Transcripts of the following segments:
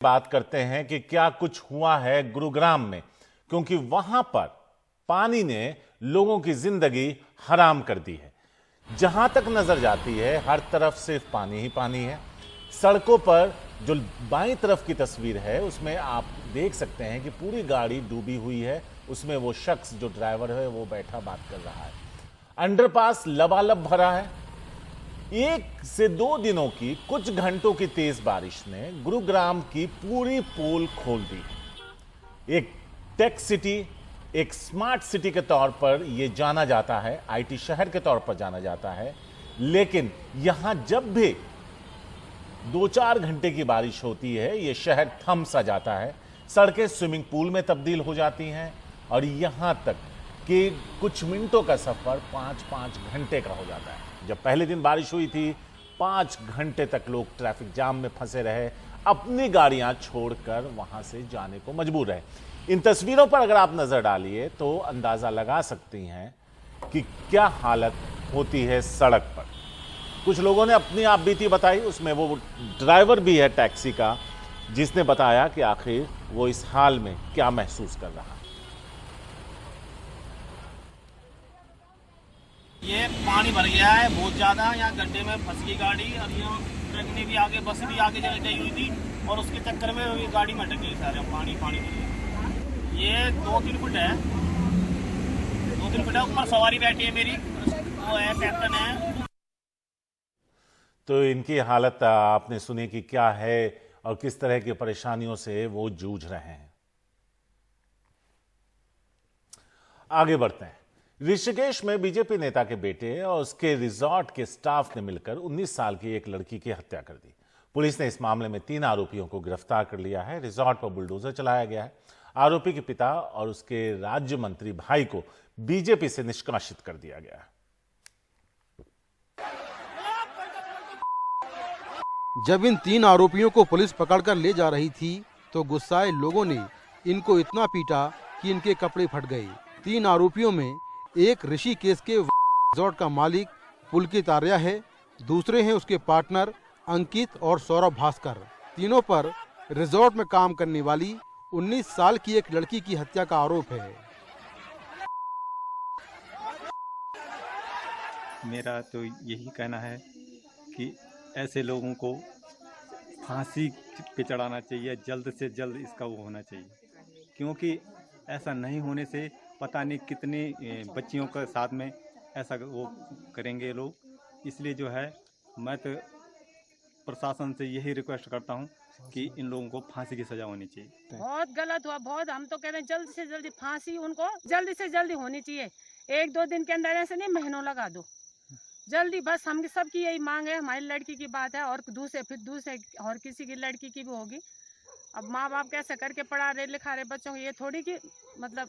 बात करते हैं कि क्या कुछ हुआ है गुरुग्राम में, क्योंकि वहां पर पानी ने लोगों की जिंदगी हराम कर दी है। जहां तक नजर जाती है हर तरफ सिर्फ पानी ही पानी है। सड़कों पर जो बाईं तरफ की तस्वीर है उसमें आप देख सकते हैं कि पूरी गाड़ी डूबी हुई है, उसमें वो शख्स जो ड्राइवर है वो बैठा बात कर रहा है। अंडरपास लबालब भरा है। 1 से 2 दिनों की कुछ घंटों की तेज बारिश ने गुरुग्राम की पूरी पोल खोल दी। एक टेक सिटी, एक स्मार्ट सिटी के तौर पर यह जाना जाता है, आईटी शहर के तौर पर जाना जाता है, लेकिन यहां जब भी 2-4 घंटे की बारिश होती है यह शहर थम सा जाता है। सड़कें स्विमिंग पूल में तब्दील हो जाती हैं और यहां तक कि कुछ मिनटों का सफर 5-5 घंटे का हो जाता है। जब पहले दिन बारिश हुई थी 5 घंटे तक लोग ट्रैफिक जाम में फंसे रहे, अपनी गाड़ियां छोड़कर वहां से जाने को मजबूर रहे। इन तस्वीरों पर अगर आप नजर डालिए तो अंदाजा लगा सकती हैं कि क्या हालत होती है सड़क पर। कुछ लोगों ने अपनी आप बीती बताई, उसमें वो ड्राइवर भी है टैक्सी का जिसने बताया कि आखिर वो इस हाल में क्या महसूस कर रहा है। ये पानी भर गया है बहुत ज्यादा, यहाँ गड्ढे में फंस गई गाड़ी और यहाँ ट्रक ने भी आगे, बस भी आगे चली गई हुई थी और उसके चक्कर में ये गाड़ी में अटक गई सारे पानी पानी भर गया। ये 2-3 फुट है, 2-3 फुट है। ऊपर सवारी बैठी है मेरी, वो है कैप्टन है। तो इनकी हालत आपने सुनी कि क्या है और किस तरह की परेशानियों से वो जूझ रहे हैं। आगे बढ़ते हैं। ऋषिकेश में बीजेपी नेता के बेटे और उसके रिजॉर्ट के स्टाफ ने मिलकर 19 साल की एक लड़की की हत्या कर दी। पुलिस ने इस मामले में 3 आरोपियों को गिरफ्तार कर लिया है। रिजॉर्ट पर बुलडोजर चलाया गया है। आरोपी के पिता और उसके राज्य मंत्री भाई को बीजेपी से निष्कासित कर दिया गया है। जब इन 3 आरोपियों को पुलिस पकड़कर ले जा रही थी तो गुस्साए लोगों ने इनको इतना पीटा कि इनके कपड़े फट गए। 3 आरोपियों में एक ऋषिकेश के रिजॉर्ट का मालिक पुलकित आर्या है, दूसरे हैं उसके पार्टनर अंकित और सौरभ भास्कर। तीनों पर रिजॉर्ट में काम करने वाली 19 साल की एक लड़की की हत्या का आरोप है। मेरा तो यही कहना है कि ऐसे लोगों को फांसी पे चढ़ाना चाहिए, जल्द से जल्द इसका वो होना चाहिए, क्योंकि ऐसा नहीं होने से पता नहीं कितने बच्चियों के साथ में ऐसा वो करेंगे लोग। इसलिए जो है मैं तो प्रशासन से यही रिक्वेस्ट करता हूँ कि इन लोगों को फांसी की सजा होनी चाहिए। बहुत गलत हुआ, बहुत। हम तो कह रहे हैं जल्द से जल्दी फांसी उनको जल्दी से जल्दी होनी चाहिए। 1-2 दिन के अंदर ऐसे नहीं, महीनों लगा दो जल्दी। बस हम सबकी यही मांग है, हमारी लड़की की बात है और दूसरे और किसी की लड़की की भी होगी। अब माँ बाप कैसे करके पढ़ा रहे लिखा रहे बच्चों को, ये थोड़ी कि मतलब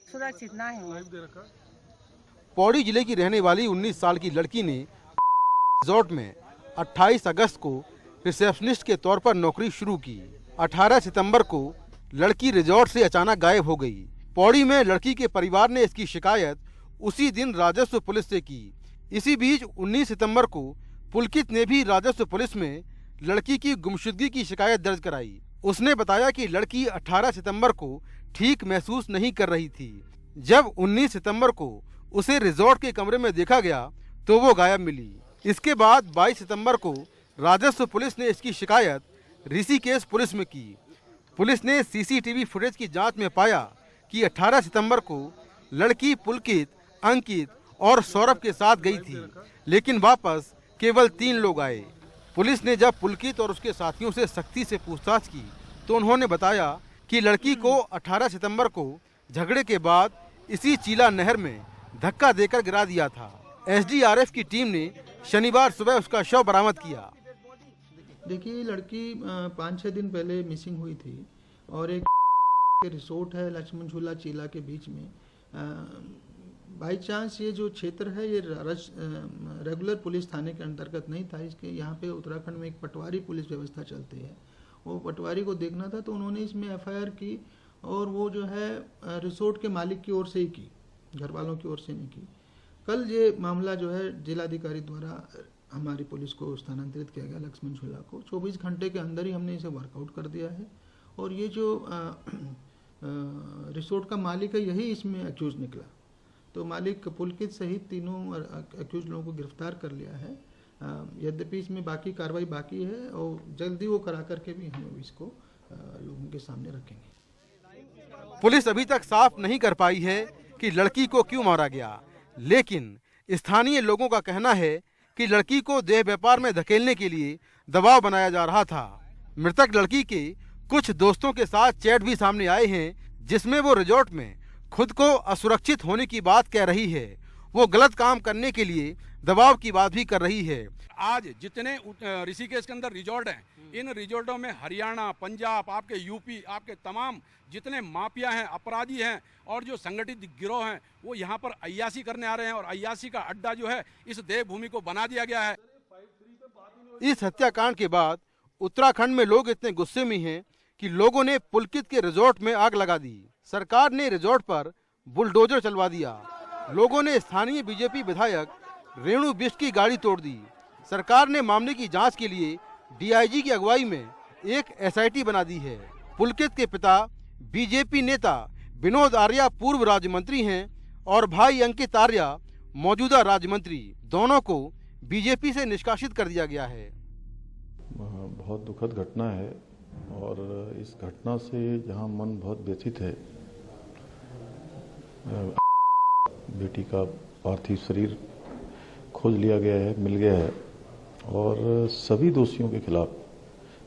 सुरक्षित ना है। पौड़ी जिले की रहने वाली 19 साल की लड़की ने रिजॉर्ट में 28 अगस्त को रिसेप्शनिस्ट के तौर पर नौकरी शुरू की। 18 सितंबर को लड़की रिजॉर्ट से अचानक गायब हो गई। पौड़ी में लड़की के परिवार ने इसकी शिकायत उसी दिन राजस्व पुलिस से की। इसी बीच 19 सितंबर को पुलकित ने भी राजस्व पुलिस में लड़की की गुमशुदगी की शिकायत दर्ज कराई। उसने बताया कि लड़की 18 सितंबर को ठीक महसूस नहीं कर रही थी। जब 19 सितंबर को उसे रिजॉर्ट के कमरे में देखा गया तो वो गायब मिली। इसके बाद 22 सितंबर को राजस्व पुलिस ने इसकी शिकायत ऋषिकेश पुलिस में की। पुलिस ने सीसीटीवी फुटेज की जांच में पाया कि 18 सितंबर को लड़की पुलकित, अंकित और सौरभ के साथ गई थी, लेकिन वापस केवल 3 लोग आए। पुलिस ने जब पुलकित और उसके साथियों से सख्ती से पूछताछ की तो उन्होंने बताया कि लड़की को 18 सितंबर को झगड़े के बाद इसी चीला नहर में धक्का देकर गिरा दिया था। एसडीआरएफ की टीम ने शनिवार सुबह उसका शव बरामद किया। देखिए, लड़की 5-6 दिन पहले मिसिंग हुई थी और एक रिसोर्ट है लक्ष्मण झूला चीला के बीच में। बाई चांस ये जो क्षेत्र है ये रेगुलर पुलिस थाने के अंतर्गत नहीं था। इसके यहाँ पे उत्तराखंड में एक पटवारी पुलिस व्यवस्था चलती है, वो पटवारी को देखना था तो उन्होंने इसमें एफआईआर की और वो जो है रिसोर्ट के मालिक की ओर से ही की, घर वालों की ओर से नहीं की। कल ये मामला जो है जिलाधिकारी द्वारा हमारी पुलिस को स्थानांतरित किया गया लक्ष्मण झूला को। 24 घंटे के अंदर ही हमने इसे वर्कआउट कर दिया है और ये जो रिसोर्ट का मालिक है यही इसमें एक्यूज निकला। तो मालिक पुलकित सहित तीनों एक्यूज लोगों को गिरफ्तार कर लिया है। यद्यपि इसमें बाकी कार्रवाई बाकी है और जल्दी वो करा करके भी हम इसको लोगों के सामने रखेंगे। पुलिस अभी तक साफ नहीं कर पाई है कि लड़की को क्यों मारा गया, लेकिन स्थानीय लोगों का कहना है कि लड़की को देह व्यापार में धकेलने के लिए दबाव बनाया जा रहा था। मृतक लड़की के कुछ दोस्तों के साथ चैट भी सामने आए हैं जिसमें वो रिजॉर्ट में खुद को असुरक्षित होने की बात कह रही है। वो गलत काम करने के लिए दबाव की बात भी कर रही है। आज जितने ऋषिकेश के अंदर रिजॉर्ट हैं, इन रिजॉर्टों में हरियाणा, पंजाब, आपके यूपी, आपके तमाम जितने माफिया हैं, अपराधी हैं और जो संगठित गिरोह हैं, वो यहाँ पर अय्याशी करने आ रहे हैं और अय्याशी का अड्डा जो है इस देवभूमि को बना दिया गया है। इस हत्याकांड के बाद उत्तराखंड में लोग इतने गुस्से में हैं कि लोगों ने पुलकित के रिजॉर्ट में आग लगा दी। सरकार ने रिजॉर्ट पर बुलडोजर चलवा दिया। लोगों ने स्थानीय बीजेपी विधायक रेणु बिष्ट की गाड़ी तोड़ दी। सरकार ने मामले की जांच के लिए डीआईजी की अगुवाई में एक एसआईटी बना दी है। पुलकित के पिता बीजेपी नेता विनोद आर्या पूर्व राज्य मंत्री हैं और भाई अंकित आर्या मौजूदा राज्य मंत्री। दोनों को बीजेपी से निष्कासित कर दिया गया है। बहुत दुखद घटना है और इस घटना से जहां मन बहुत व्यथित है। बेटी का पार्थिव शरीर खोज लिया गया है, मिल गया है और सभी दोषियों के खिलाफ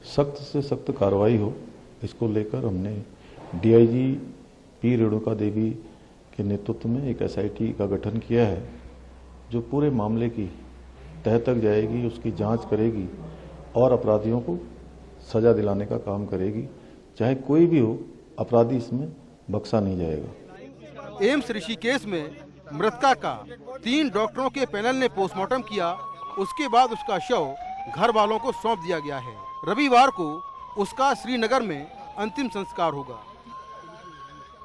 सख्त से सख्त कार्रवाई हो, इसको लेकर हमने डीआईजी पी रेणुका देवी के नेतृत्व में एक एसआईटी का गठन किया है जो पूरे मामले की तह तक जाएगी, उसकी जांच करेगी और अपराधियों को सजा दिलाने का काम करेगी। चाहे कोई भी हो, अपराधी इसमें बख्शा नहीं जाएगा। एम्स ऋषिकेश में मृतका का 3 डॉक्टरों के पैनल ने पोस्टमार्टम किया। उसके बाद उसका शव घर वालों को सौंप दिया गया है। रविवार को उसका श्रीनगर में अंतिम संस्कार होगा।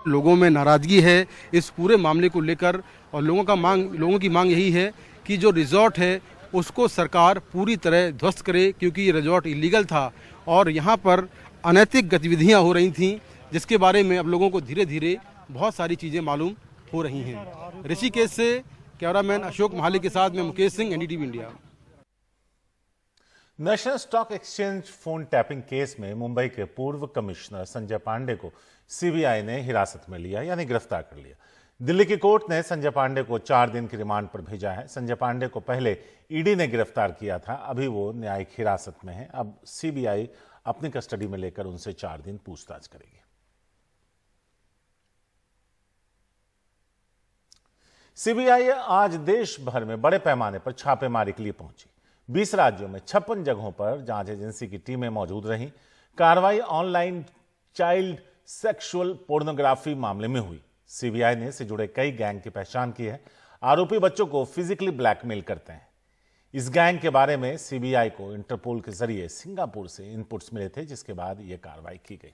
लोगों में नाराजगी है इस पूरे मामले को लेकर और लोगों की मांग यही है कि जो रिजॉर्ट है उसको सरकार पूरी तरह ध्वस्त करे, क्योंकि ये रिजॉर्ट इलीगल था और यहाँ पर अनैतिक गतिविधियाँ हो रही थीं, जिसके बारे में अब लोगों को धीरे धीरे बहुत सारी चीज़ें मालूम हो रही हैं। ऋषिकेश से कैमरामैन अशोक महाले के साथ में Mukesh Singh, NDTV India. National stock exchange phone tapping case में मुंबई के पूर्व कमिश्नर संजय पांडे को सीबीआई ने हिरासत में लिया, यानी गिरफ्तार कर लिया। दिल्ली की कोर्ट ने संजय पांडे को 4 दिन की रिमांड पर भेजा है। संजय पांडे को पहले ईडी ने गिरफ्तार किया था, अभी वो न्यायिक हिरासत में है। अब सीबीआई अपनी कस्टडी में लेकर उनसे 4 दिन पूछताछ करेगी। सीबीआई आज देश भर में बड़े पैमाने पर छापेमारी के लिए पहुंची। 20 राज्यों में 56 जगहों पर जांच एजेंसी की टीमें मौजूद रहीं। कार्रवाई ऑनलाइन चाइल्ड सेक्सुअल पोर्नोग्राफी मामले में हुई। सीबीआई ने इससे जुड़े कई गैंग की पहचान की है। आरोपी बच्चों को फिजिकली ब्लैकमेल करते हैं। इस गैंग के बारे में सीबीआई को इंटरपोल के जरिए सिंगापुर से इनपुट्स मिले थे, जिसके बाद यह कार्रवाई की गई।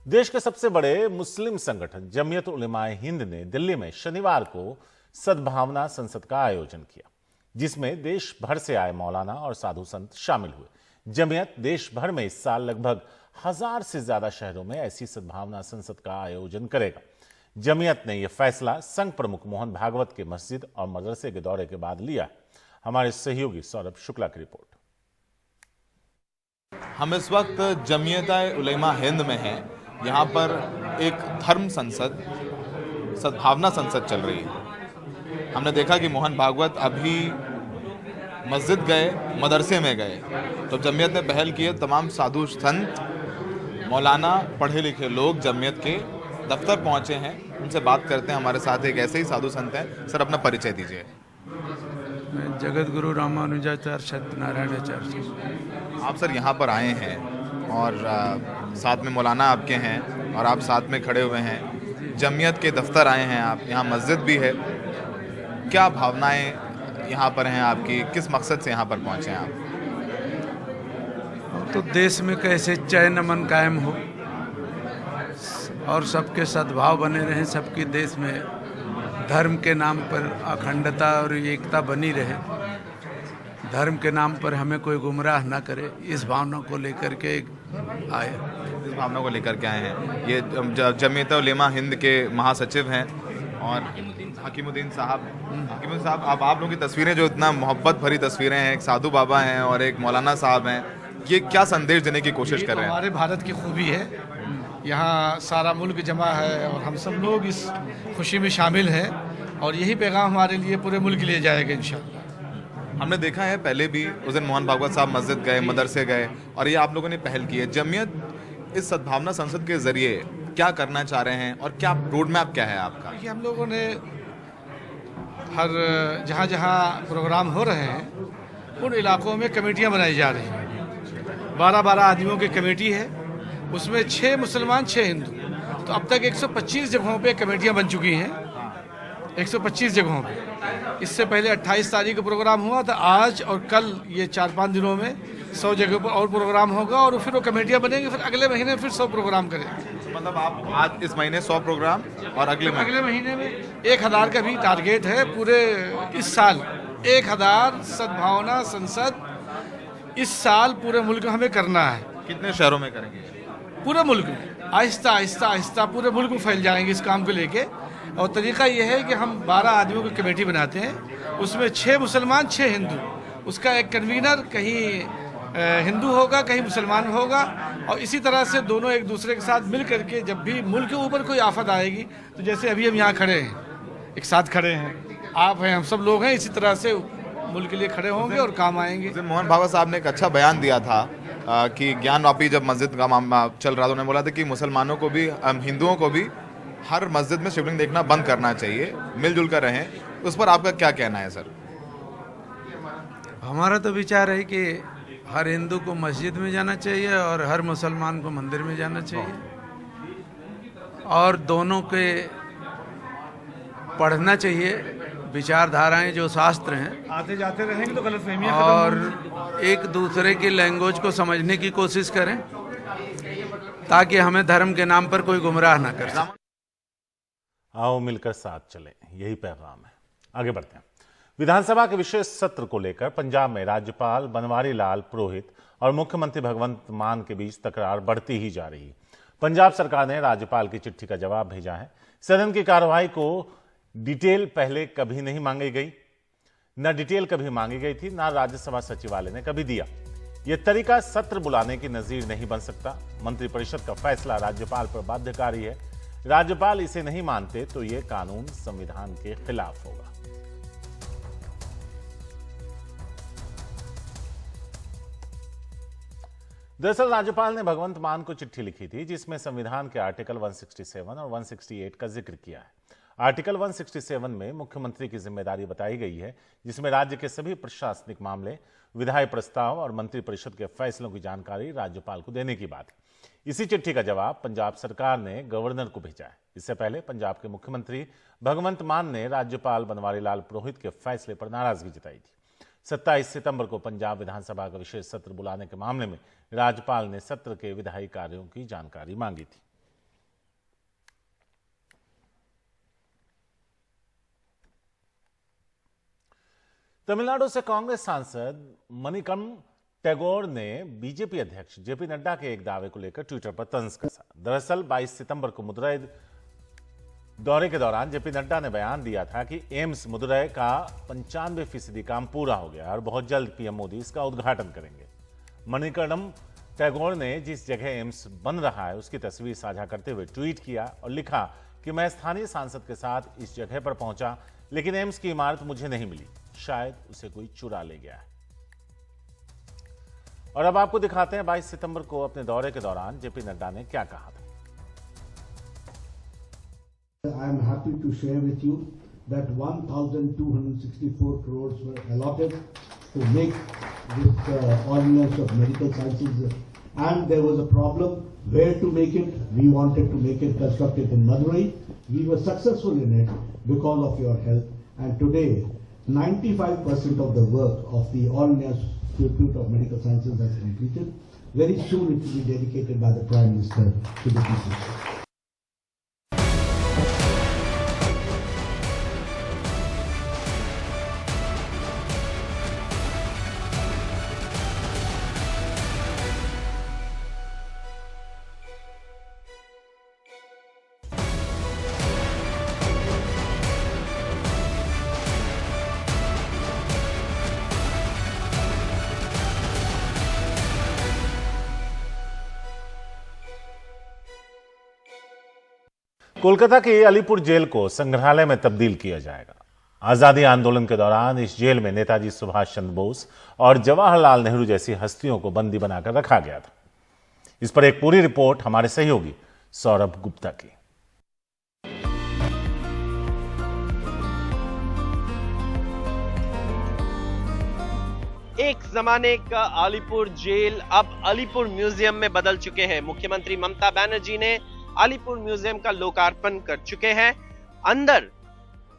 देश के सबसे बड़े मुस्लिम संगठन जमीयत उलेमाए हिंद ने दिल्ली में शनिवार को सद्भावना संसद का आयोजन किया, जिसमें देश भर से आए मौलाना और साधु संत शामिल हुए। जमीयत देश भर में इस साल लगभग 1000 से ज्यादा शहरों में ऐसी सद्भावना संसद का आयोजन करेगा। जमीयत ने यह फैसला संघ प्रमुख मोहन भागवत के मस्जिद और मदरसे के दौरे के बाद लिया। हमारे सहयोगी सौरभ शुक्ला की रिपोर्ट। हम इस वक्त जमीयत उलेमा हिंद में हैं। यहाँ पर एक धर्म संसद, सद्भावना संसद चल रही है। हमने देखा कि मोहन भागवत अभी मस्जिद गए, मदरसे में गए, तो जमीयत ने पहल की है तमाम साधु संत, मौलाना, पढ़े लिखे लोग जमीयत के दफ्तर पहुँचे हैं। उनसे बात करते हैं। हमारे साथ एक ऐसे ही साधु संत हैं। सर, अपना परिचय दीजिए। मैं जगत गुरु रामानुजाचार्य सत्यनारायणाचार्य। आप सर यहाँ पर आए हैं और साथ में मौलाना आपके हैं और आप साथ में खड़े हुए हैं। जमीयत के दफ्तर आए हैं आप, यहाँ मस्जिद भी है। क्या भावनाएं यहाँ पर हैं आपकी? किस मकसद से यहाँ पर पहुँचे हैं आप? तो देश में कैसे चैन अमन कायम हो, और सबके सद्भाव बने रहें, सबके देश में धर्म के नाम पर अखंडता और एकता बनी रहे, धर्म के नाम पर हमें कोई गुमराह ना करे, इस भावना को लेकर के आए। इस भावना को लेकर के आए हैं। ये जमीयत उलेमा हिंद के महासचिव हैं और हकीमुद्दीन साहब, अब आप लोगों की तस्वीरें जो इतना मोहब्बत भरी तस्वीरें हैं, एक साधु बाबा हैं और एक मौलाना साहब हैं, ये क्या संदेश देने की कोशिश कर रहे हैं? हमारे भारत की खूबी है, यहाँ सारा मुल्क जमा है और हम सब लोग इस खुशी में शामिल हैं और यही पैगाम हमारे लिए पूरे मुल्क के लिए जाएगा इंशाअल्लाह। हमने देखा है पहले भी उस दिन मोहन भागवत साहब मस्जिद गए, मदरसे गए और ये आप लोगों ने पहल की है। जमीयत इस सद्भावना संसद के जरिए क्या करना चाह रहे हैं और क्या रोड मैप क्या है आपका? देखिए, हम लोगों ने हर जहाँ जहाँ प्रोग्राम हो रहे हैं उन इलाकों में कमेटियाँ बनाई जा रही हैं। 12 आदमियों की कमेटी है, उसमें 6 मुसलमान 6 हिंदू, तो अब तक 125 जगहों पे कमेटियाँ बन चुकी हैं, 125 जगहों पे। इससे पहले 28 तारीख को प्रोग्राम हुआ था, आज और कल ये 4-5 दिनों में 100 जगह पर और प्रोग्राम होगा और फिर वो कमेटियाँ बनेंगी, फिर अगले महीने फिर 100 प्रोग्राम करेंगे। मतलब आप आज इस महीने 100 प्रोग्राम और अगले महीने में 1000 का भी टारगेट है। पूरे इस साल 1000 सद्भावना संसद इस साल पूरे मुल्क में हमें करना है। कितने शहरों में करेंगे? पूरे मुल्क में आहिस्ता आहिस्ता पूरे मुल्क में फैल जाएंगे इस काम को लेके। और तरीका यह है कि हम 12 आदमियों की कमेटी बनाते हैं, उसमें 6 मुसलमान 6 हिंदू, उसका एक कन्वीनर कहीं हिंदू होगा कहीं मुसलमान होगा, और इसी तरह से दोनों एक दूसरे के साथ मिल करके जब भी मुल्क के ऊपर कोई आफत आएगी, तो जैसे अभी हम यहाँ खड़े हैं, एक साथ खड़े हैं, आप हैं, हम सब लोग हैं, इसी तरह से मुल्क के लिए खड़े होंगे और काम आएंगे। मोहन भागवत साहब ने एक अच्छा बयान दिया था कि ज्ञानवापी जब मस्जिद का मामला चल रहा था, उन्होंने बोला था कि मुसलमानों को भी, हिंदुओं को भी हर मस्जिद में शिवलिंग देखना बंद करना चाहिए, मिलजुल कर रहें। उस पर आपका क्या कहना है सर? हमारा तो विचार है कि हर हिंदू को मस्जिद में जाना चाहिए और हर मुसलमान को मंदिर में जाना चाहिए, और दोनों के पढ़ना चाहिए विचारधाराएं जो शास्त्र हैं, आते जाते रहेंगे तो गलतफहमियां और एक दूसरे की लैंग्वेज को समझने की कोशिश करें ताकि हमें धर्म के नाम पर कोई गुमराह ना कर सके। आओ मिलकर साथ चलें, यही पैगाम है। आगे बढ़ते हैं। विधानसभा के विशेष सत्र को लेकर पंजाब में राज्यपाल बनवारी लाल पुरोहित और मुख्यमंत्री भगवंत मान के बीच तकरार बढ़ती ही जा रही है। पंजाब सरकार ने राज्यपाल की चिट्ठी का जवाब भेजा है। सदन की कार्रवाई को डिटेल पहले कभी नहीं मांगी गई, न डिटेल कभी मांगी गई थी, ना राज्यसभा सचिवालय ने कभी दिया। यह तरीका सत्र बुलाने की नजीर नहीं बन सकता। मंत्रिपरिषद का फैसला राज्यपाल पर बाध्यकारी है। राज्यपाल इसे नहीं मानते तो यह कानून संविधान के खिलाफ होगा। दरअसल राज्यपाल ने भगवंत मान को चिट्ठी लिखी थी जिसमें संविधान के आर्टिकल 167 और 168 का जिक्र किया है। आर्टिकल 167 में मुख्यमंत्री की जिम्मेदारी बताई गई है, जिसमें राज्य के सभी प्रशासनिक मामले, विधायी प्रस्ताव और मंत्रिपरिषद के फैसलों की जानकारी राज्यपाल को देने की बात है। इसी चिट्ठी का जवाब पंजाब सरकार ने गवर्नर को भेजा है। इससे पहले पंजाब के मुख्यमंत्री भगवंत मान ने राज्यपाल बनवारी लाल पुरोहित के फैसले पर नाराजगी जताई थी। 27 सितंबर को पंजाब विधानसभा का विशेष सत्र बुलाने के मामले में राज्यपाल ने सत्र के विधायी कार्यों की जानकारी मांगी थी। तमिलनाडु से कांग्रेस सांसद मणिकम टैगोर ने बीजेपी अध्यक्ष जेपी नड्डा के एक दावे को लेकर ट्विटर पर तंज कसा। दरअसल 22 सितंबर को मदुरई दौरे के दौरान जेपी नड्डा ने बयान दिया था कि एम्स मदुरई का 95% काम पूरा हो गया और बहुत जल्द पीएम मोदी इसका उद्घाटन करेंगे। मणिकर्णम टैगोर ने जिस जगह एम्स बन रहा है उसकी तस्वीर साझा करते हुए ट्वीट किया और लिखा कि मैं स्थानीय सांसद के साथ इस जगह पर पहुंचा, लेकिन एम्स की इमारत मुझे नहीं मिली, शायद उसे कोई चुरा ले गया है। और अब आपको दिखाते हैं 22 सितंबर को अपने दौरे के दौरान जेपी नड्डा ने क्या कहा था। I am happy to share with you that 1,264 crores were allotted to make this ordinance of medical sciences, and there was a problem where to make it. We wanted to make it constructed in Madurai. We were successful in it because of your help, and today 95% of the work of the Ordnance Institute of Medical Sciences has completed. Very soon it will be dedicated by the Prime Minister to the people. Kolkata के Alipur jail को संग्रहालय में तब्दील किया जाएगा। आजादी आंदोलन के दौरान इस जेल में नेताजी सुभाष चंद्र बोस और जवाहरलाल नेहरू जैसी हस्तियों को बंदी बनाकर रखा गया था। इस पर एक पूरी रिपोर्ट हमारे सहयोगी सौरभ गुप्ता की। एक जमाने का अलीपुर जेल अब अलीपुर म्यूजियम में बदल चुके हैं। मुख्यमंत्री ममता बनर्जी ने अलीपुर म्यूजियम का लोकार्पण कर चुके हैं। अंदर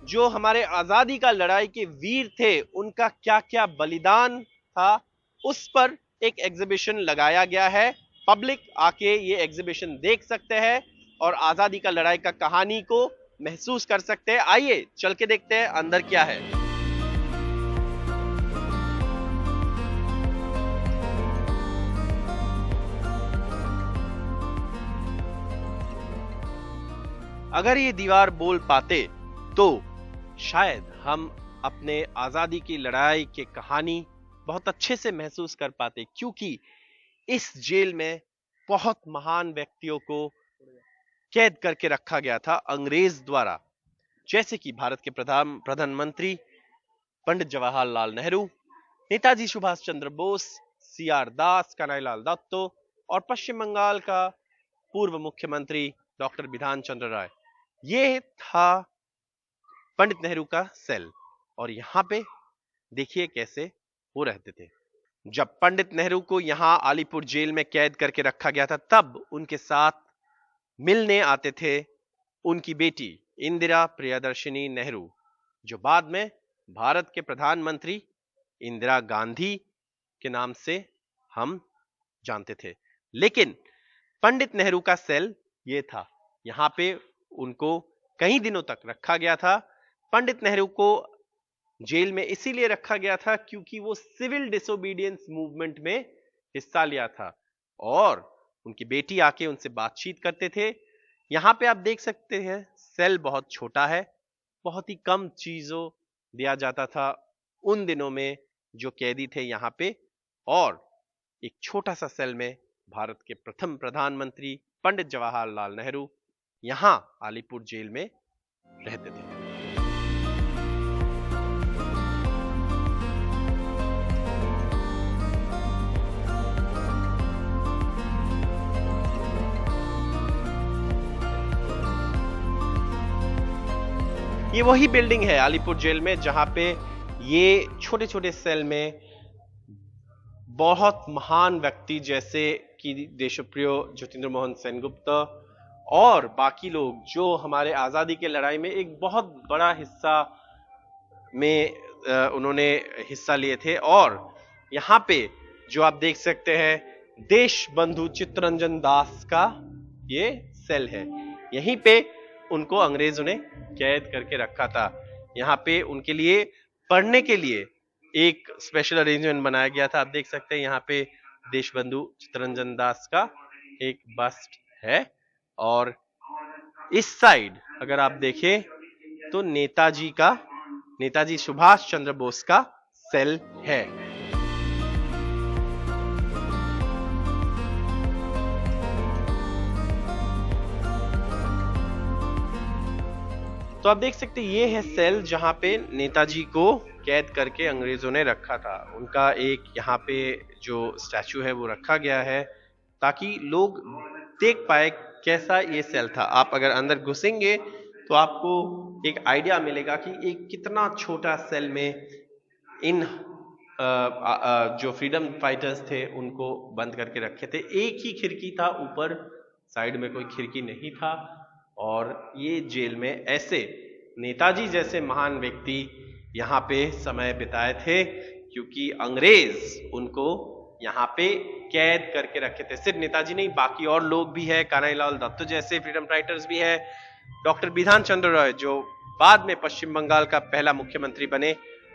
जो हमारे आजादी का लड़ाई के वीर थे, उनका क्या क्या बलिदान था, उस पर एक एग्जीबिशन लगाया गया है। पब्लिक आके ये एग्जीबिशन देख सकते हैं और आजादी का लड़ाई का कहानी को महसूस कर सकते हैं। आइए चल के देखते हैं अंदर क्या है। अगर ये दीवार बोल पाते तो शायद हम अपने आजादी की लड़ाई की कहानी बहुत अच्छे से महसूस कर पाते, क्योंकि इस जेल में बहुत महान व्यक्तियों को कैद करके रखा गया था अंग्रेज द्वारा, जैसे कि भारत के प्रधानमंत्री पंडित जवाहरलाल नेहरू, नेताजी सुभाष चंद्र बोस, सीआर दास, कन्हैयालाल दत्तो और पश्चिम बंगाल का पूर्व मुख्यमंत्री डॉक्टर बिधान चंद्र राय। ये था पंडित नेहरू का सेल और यहाँ पे देखिए कैसे वो रहते थे। जब पंडित नेहरू को यहाँ अलीपुर जेल में कैद करके रखा गया था, तब उनके साथ मिलने आते थे उनकी बेटी इंदिरा प्रियदर्शिनी नेहरू, जो बाद में भारत के प्रधानमंत्री इंदिरा गांधी के नाम से हम जानते थे। लेकिन पंडित नेहरू का सेल ये था, यहाँ पे उनको कई दिनों तक रखा गया था। पंडित नेहरू को जेल में इसीलिए रखा गया था क्योंकि वो सिविल डिसोबीडियंस मूवमेंट में हिस्सा लिया था और उनकी बेटी आके उनसे बातचीत करते थे। यहाँ पे आप देख सकते हैं सेल बहुत छोटा है, बहुत ही कम चीजों दिया जाता था उन दिनों में जो कैदी थे यहाँ पे, और एक छोटा सा सेल में भारत के प्रथम प्रधानमंत्री पंडित जवाहरलाल नेहरू यहाँ अलीपुर जेल में रहते थे। ये वही बिल्डिंग है अलीपुर जेल में जहां पे ये छोटे छोटे सेल में बहुत महान व्यक्ति जैसे कि देशप्रिय ज्योतिंद्र मोहन सेनगुप्ता और बाकी लोग जो हमारे आजादी के लड़ाई में एक बहुत बड़ा हिस्सा में उन्होंने हिस्सा लिए थे। और यहाँ पे जो आप देख सकते हैं देश बंधु चित्तरंजन दास का ये सेल है, यहीं पे उनको अंग्रेजों ने कैद करके रखा था। यहाँ पे उनके लिए पढ़ने के लिए एक स्पेशल अरेंजमेंट बनाया गया था। आप देख सकते हैं यहाँ पे देश बंधु चित्तरंजन दास का एक बस्ट है और इस साइड अगर आप देखें तो नेताजी सुभाष चंद्र बोस का सेल है। तो आप देख सकते हैं ये है सेल जहां पे नेताजी को कैद करके अंग्रेजों ने रखा था। उनका एक यहाँ पे जो स्टैचू है वो रखा गया है ताकि लोग देख पाए कैसा ये सेल था। आप अगर अंदर घुसेंगे तो आपको एक आइडिया मिलेगा कि एक कितना छोटा सेल में इन जो फ्रीडम फाइटर्स थे उनको बंद करके रखे थे। एक ही खिड़की था, ऊपर साइड में कोई खिड़की नहीं था। और ये जेल में ऐसे नेताजी जैसे महान व्यक्ति यहाँ पे समय बिताए थे क्योंकि अंग्रेज उनको यहाँ पे कैद करके रखे थे। सिर्फ नेताजी नहीं, बाकी और लोग भी है, कन्हैयालाल दत्तो जैसे फ्रीडम फाइटर्स भी है, डॉक्टर बिधान चंद्र राय जो बाद में पश्चिम बंगाल का पहला मुख्यमंत्री बने,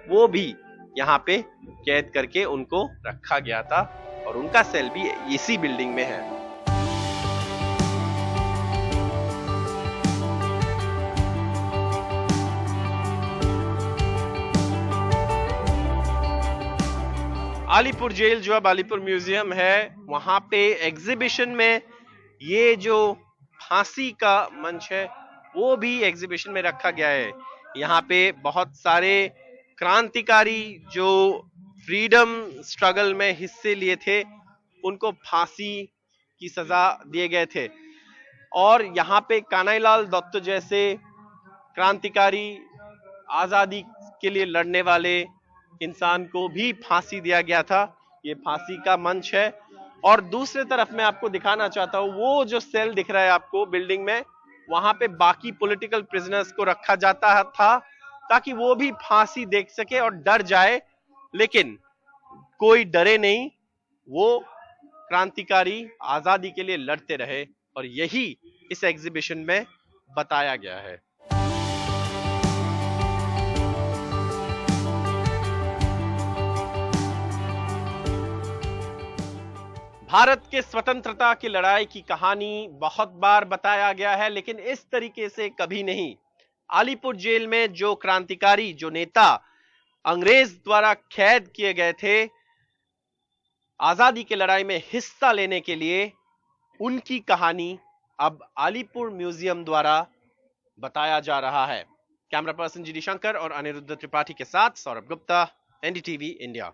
वो भी यहाँ पे कैद करके उनको रखा गया था और उनका सेल भी इसी बिल्डिंग में है। अलीपुर जेल जो अब अलीपुर म्यूजियम है, वहां पे एग्जीबिशन में ये जो फांसी का मंच है वो भी एग्जीबिशन में रखा गया है। यहाँ पे बहुत सारे क्रांतिकारी जो फ्रीडम स्ट्रगल में हिस्से लिए थे उनको फांसी की सजा दिए गए थे, और यहाँ पे कानाईलाल दत्त जैसे क्रांतिकारी, आजादी के लिए लड़ने वाले इंसान को भी फांसी दिया गया था। ये फांसी का मंच है। और दूसरे तरफ मैं आपको दिखाना चाहता हूं, वो जो सेल दिख रहा है आपको बिल्डिंग में, वहां पे बाकी पॉलिटिकल प्रिजनर्स को रखा जाता था ताकि वो भी फांसी देख सके और डर जाए, लेकिन कोई डरे नहीं। वो क्रांतिकारी आजादी के लिए लड़ते रहे, और यही इस एग्जीबिशन में बताया गया है। भारत के स्वतंत्रता की लड़ाई की कहानी बहुत बार बताया गया है, लेकिन इस तरीके से कभी नहीं। अलीपुर जेल में जो क्रांतिकारी, जो नेता अंग्रेज द्वारा कैद किए गए थे आजादी की लड़ाई में हिस्सा लेने के लिए, उनकी कहानी अब अलीपुर म्यूजियम द्वारा बताया जा रहा है। कैमरा पर्सन जीडी शंकर और अनिरुद्ध त्रिपाठी के साथ सौरभ गुप्ता, एनडीटीवी इंडिया।